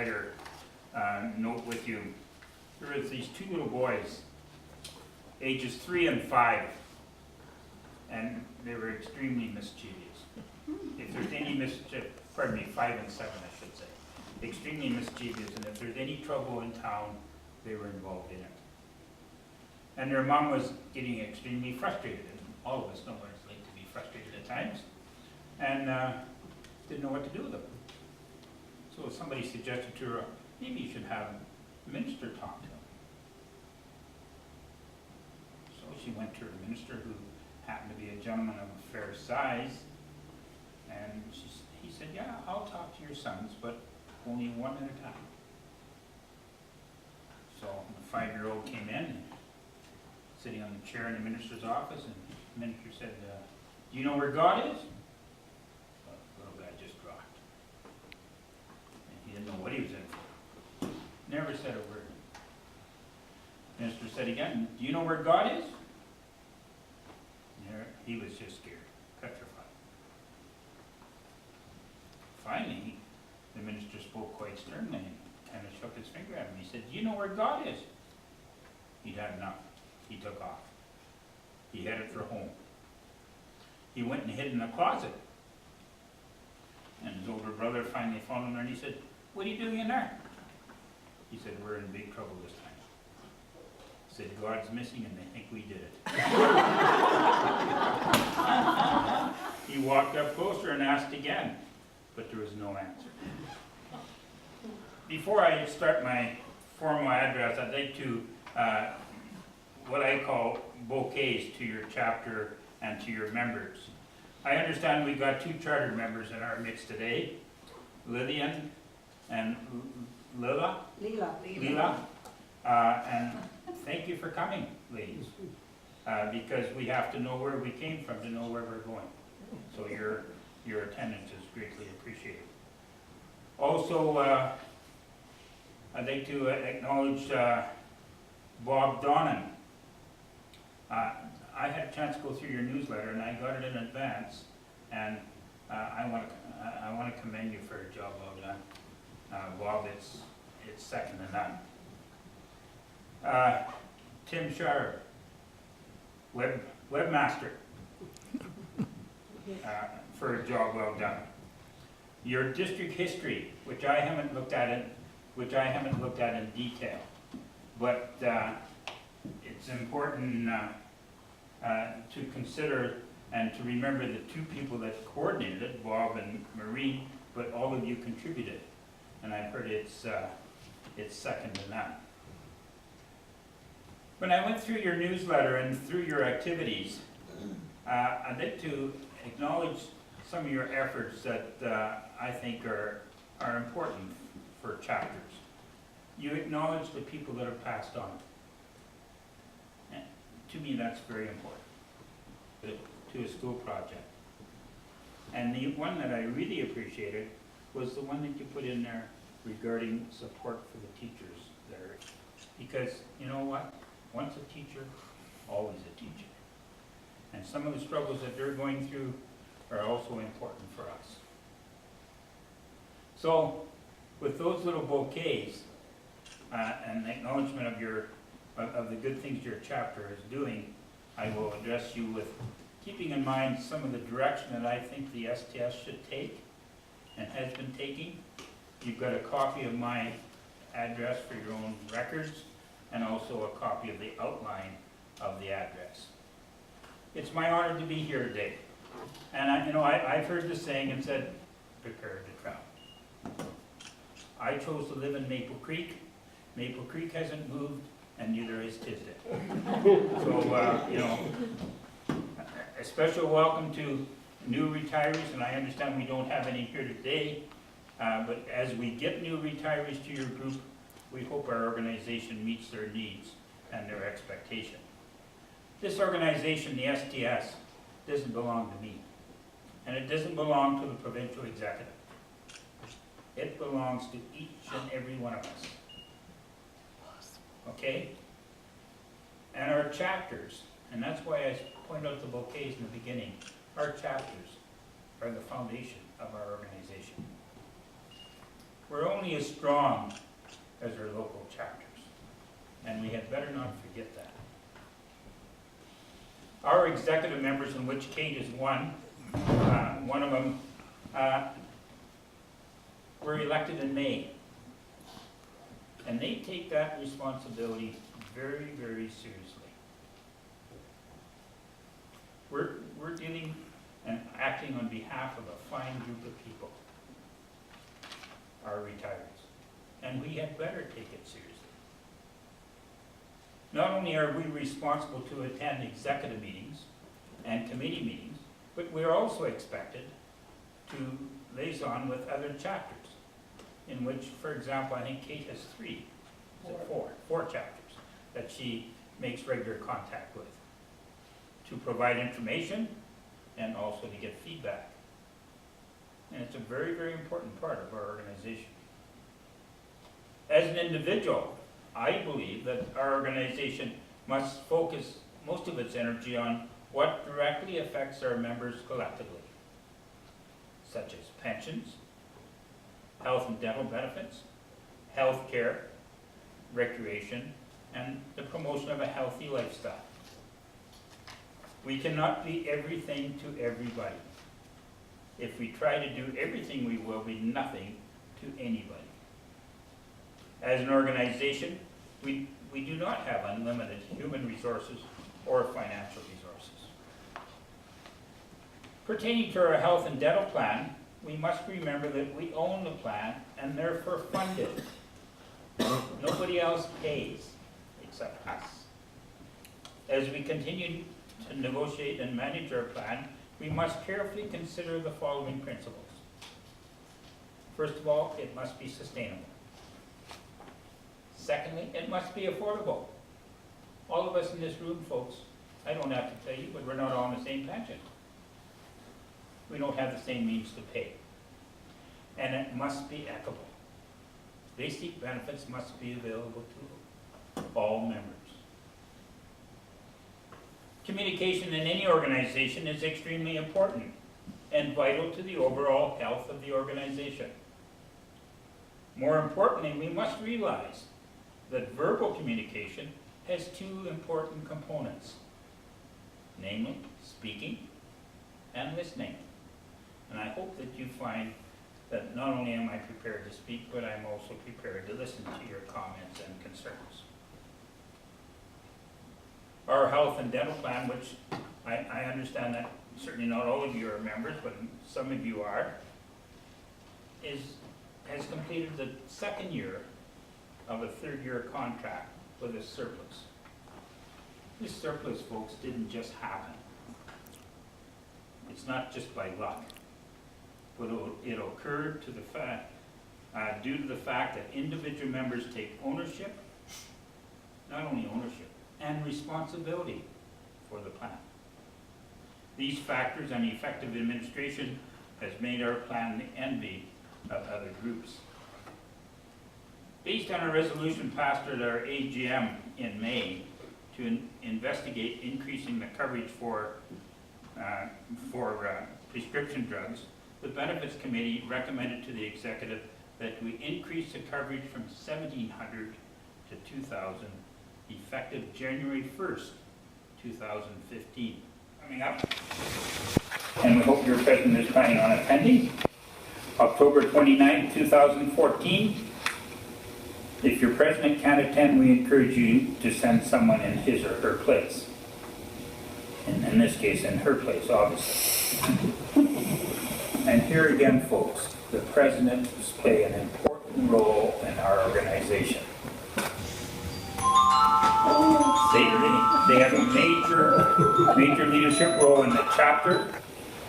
lighter note with you. There was these two little boys, ages 3 and 5, and they were extremely mischievous. If there's any mischief, pardon me, 5 and 7 I should say, extremely mischievous, and if there's any trouble in town, they were involved in it. And their mom was getting extremely frustrated, and all of us know what it's like to be frustrated at times, and didn't know what to do with them. So somebody suggested to her, maybe you should have the minister talk to them. So she went to her minister, who happened to be a gentleman of a fair size, and he said, yeah, I'll talk to your sons, but only one at a time. So the 5-year-old came in, sitting on the chair in the minister's office, and the minister said, do you know where God is? Well, the little guy just dropped. And he didn't know what he was in for. Never said a word. The minister said again, do you know where God is? He was just scared, petrified. Finally, the minister spoke quite sternly and kind of shook his finger at him. He said, do you know where God is? He'd had enough. He took off. He headed for home. He went and hid in a closet. And his older brother finally found him there, and he said, what are you doing in there? He said, we're in big trouble this time. He said, God's missing and they think we did it. He walked up closer and asked again, but there was no answer. Before I start my formal address, I'd like to what I call bouquets to your chapter and to your members. I understand we've got 2 chartered members in our midst today, Lillian and Lila. And thank you for coming, ladies, because we have to know where we came from to know where we're going. So your attendance is greatly appreciated. Also, I'd like to acknowledge Bob Donnan. I had a chance to go through your newsletter, and I got it in advance, and I want to commend you for a job well done. Bob, it's second to none. Tim Sharp, webmaster, for a job well done. Your district history, which I haven't looked at in detail, but it's important to consider and to remember the 2 people that coordinated it, Bob and Marie, but all of you contributed, and I've heard it's second to none. When I went through your newsletter and through your activities, I'd like to acknowledge some of your efforts that I think are important for chapters. You acknowledge the people that have passed on. And to me, that's very important to a school project. And the one that I really appreciated was the one that you put in there regarding support for the teachers there. Because you know what? Once a teacher, always a teacher. And some of the struggles that they're going through are also important for us. So, with those little bouquets and the acknowledgement of the good things your chapter is doing, I will address you with keeping in mind some of the direction that I think the STS should take and has been taking. You've got a copy of my address for your own records, and also a copy of the outline of the address. It's my honor to be here today. And I've heard the saying and said, prepare to travel. I chose to live in Maple Creek. Maple Creek hasn't moved, and neither has Tisdale. So, a special welcome to new retirees, and I understand we don't have any here today, but as we get new retirees to your group, we hope our organization meets their needs and their expectation. This organization, the STS, doesn't belong to me, and it doesn't belong to the provincial executive. It belongs to each and every one of us. Okay? And our chapters, and that's why I point out the bouquets in the beginning, our chapters are the foundation of our organization. We're only only as strong as our local chapters, and we had better not forget that. Our executive members, in which Kate is one of them, were elected in May, and they take that responsibility very, very seriously. We're dealing and acting on behalf of a fine group of people, our retirees, and we had better take it seriously. Not only are we responsible to attend executive meetings and committee meetings, but we're also expected to liaison with other chapters, in which, for example, I think Kate has four chapters that she makes regular contact with, to provide information and also to get feedback. And it's a very, very important part of our organization. As an individual, I believe that our organization must focus most of its energy on what directly affects our members collectively, such as pensions, health and dental benefits, health care, recreation, and the promotion of a healthy lifestyle. We cannot be everything to everybody. If we try to do everything, we will be nothing to anybody. As an organization, we do not have unlimited human resources or financial resources. Pertaining to our health and dental plan, we must remember that we own the plan and therefore fund it. Nobody else pays except us. As we continue to negotiate and manage our plan, we must carefully consider the following principles. First of all, it must be sustainable. Secondly, it must be affordable. All of us in this room, folks, I don't have to tell you, but we're not all on the same pension. We don't have the same means to pay. And it must be equitable. Basic benefits must be available to all members. Communication in any organization is extremely important and vital to the overall health of the organization. More importantly, we must realize that verbal communication has two important components, namely speaking and listening. And I hope that you find that not only am I prepared to speak, but I'm also prepared to listen to your comments and concerns. Our health and dental plan, which I understand that certainly not all of you are members, but some of you are, has completed the second year of a third-year contract with a surplus. This surplus, folks, didn't just happen. It's not just by luck, but it occurred to the fact, due to the fact that individual members take ownership, not only ownership, and responsibility for the plan. These factors and effective administration has made our plan the envy of other groups. Based on a resolution passed at our AGM in May to investigate increasing the coverage for prescription drugs, the Benefits Committee recommended to the Executive that we increase the coverage from 1,700 to 2,000, effective January 1st, 2015. Coming up, and we hope your president is planning on attending, October 29, 2014. If your president can't attend, we encourage you to send someone in his or her place. And in this case, in her place, obviously. And here again, folks, the presidents play an important role in our organization. They have a major leadership role in the chapter,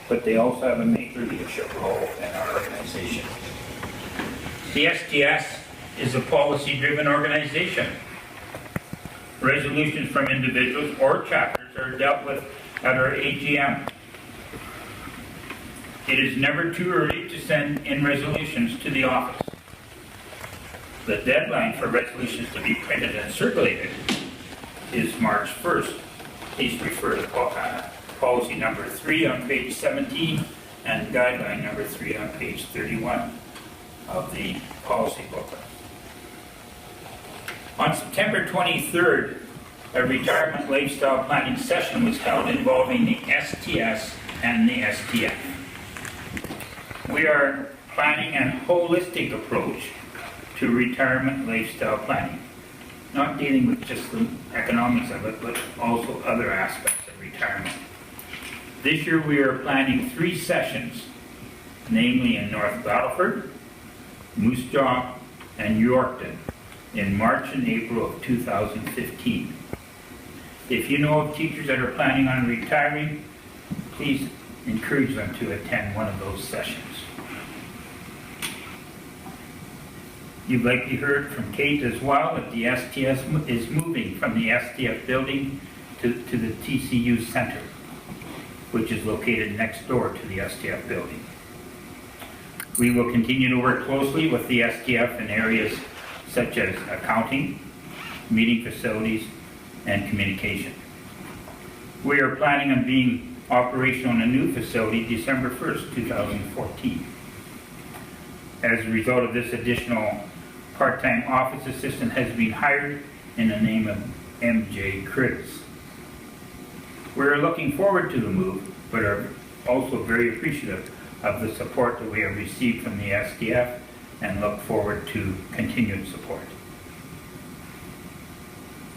but they also have a major leadership role in our organization. The STS is a policy-driven organization. Resolutions from individuals or chapters are dealt with at our AGM. It is never too early to send in resolutions to the office. The deadline for resolutions to be printed and circulated is March 1st. Please refer to policy number 3 on page 17 and guideline number 3 on page 31. of the policy booklet. On September 23rd, a retirement lifestyle planning session was held involving the STS and the STF. We are planning a holistic approach to retirement lifestyle planning, not dealing with just the economics of it, but also other aspects of retirement. This year we are planning 3 sessions, namely in North Battleford, Moose Jaw, and Yorkton in March and April of 2015. If you know of teachers that are planning on retiring, please encourage them to attend one of those sessions. You've likely heard from Kate as well that the STS is moving from the STF building to the TCU Center, which is located next door to the STF building. We will continue to work closely with the STF in areas such as accounting, meeting facilities, and communication. We are planning on being operational in a new facility December 1st, 2014. As a result of this, additional part-time office assistant has been hired in the name of MJ Chris. We're looking forward to the move, but are also very appreciative of the support that we have received from the SDF and look forward to continued support.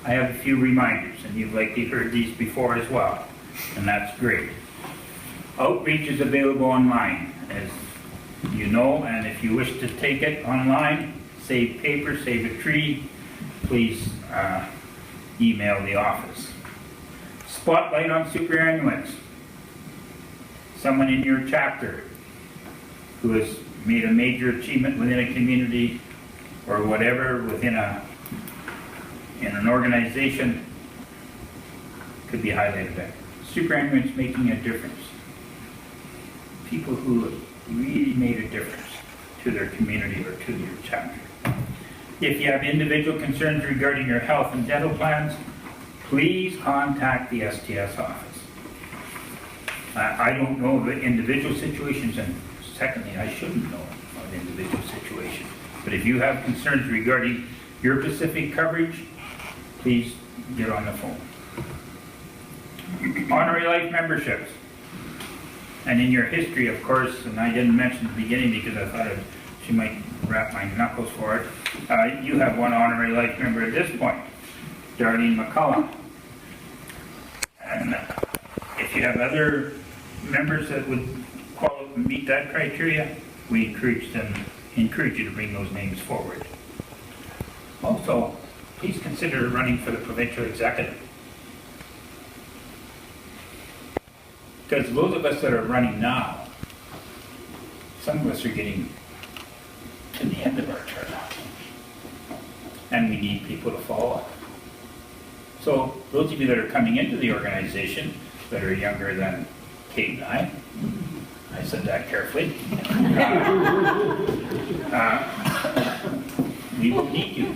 I have a few reminders, and you've likely heard these before as well, and that's great. Outreach is available online, as you know, and if you wish to take it online, save paper, save a tree, please email the office. Spotlight on superannuates. Someone in your chapter who has made a major achievement within a community or whatever within in an organization could be highlighted there. Superannuates making a difference. People who have really made a difference to their community or to your chapter. If you have individual concerns regarding your health and dental plans, please contact the STS office. I don't know of individual situations, and secondly, I shouldn't know of individual situations. But if you have concerns regarding your Pacific coverage, please get on the phone. Honorary life memberships. And in your history, of course, and I didn't mention at the beginning because I thought she might wrap my knuckles for it, you have one honorary life member at this point, Darlene McCullum. And if you have other members that would meet that criteria, we encourage you to bring those names forward. Also, please consider running for the provincial executive. Because those of us that are running now, some of us are getting to the end of our term, and we need people to follow up. So those of you that are coming into the organization that are younger than Kate and I said that carefully, we will need you,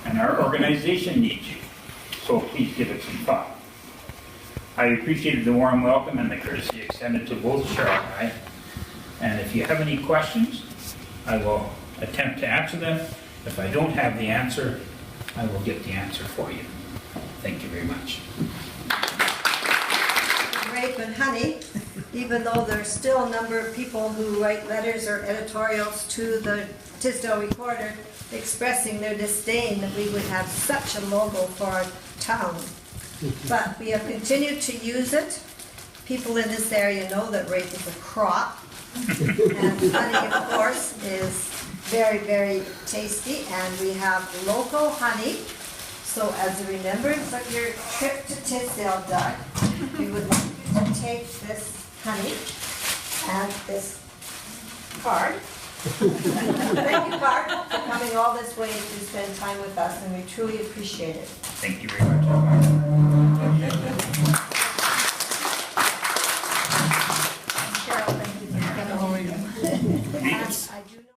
and our organization needs you. So please give it some thought. I appreciated the warm welcome and the courtesy extended to both Cheryl and I. And if you have any questions, I will attempt to answer them. If I don't have the answer, I will get the answer for you. Thank you very much. Rape and honey, even though there's still a number of people who write letters or editorials to the Tisdale Recorder expressing their disdain that we would have such a logo for our town. But we have continued to use it. People in this area know that rape is a crop. And honey, of course, is very, very tasty. And we have local honey. So as a remembrance of your trip to Tisdale, Doug, we would like you to take this honey and this card. Thank you, card, for coming all this way to spend time with us, and we truly appreciate it. Thank you very much.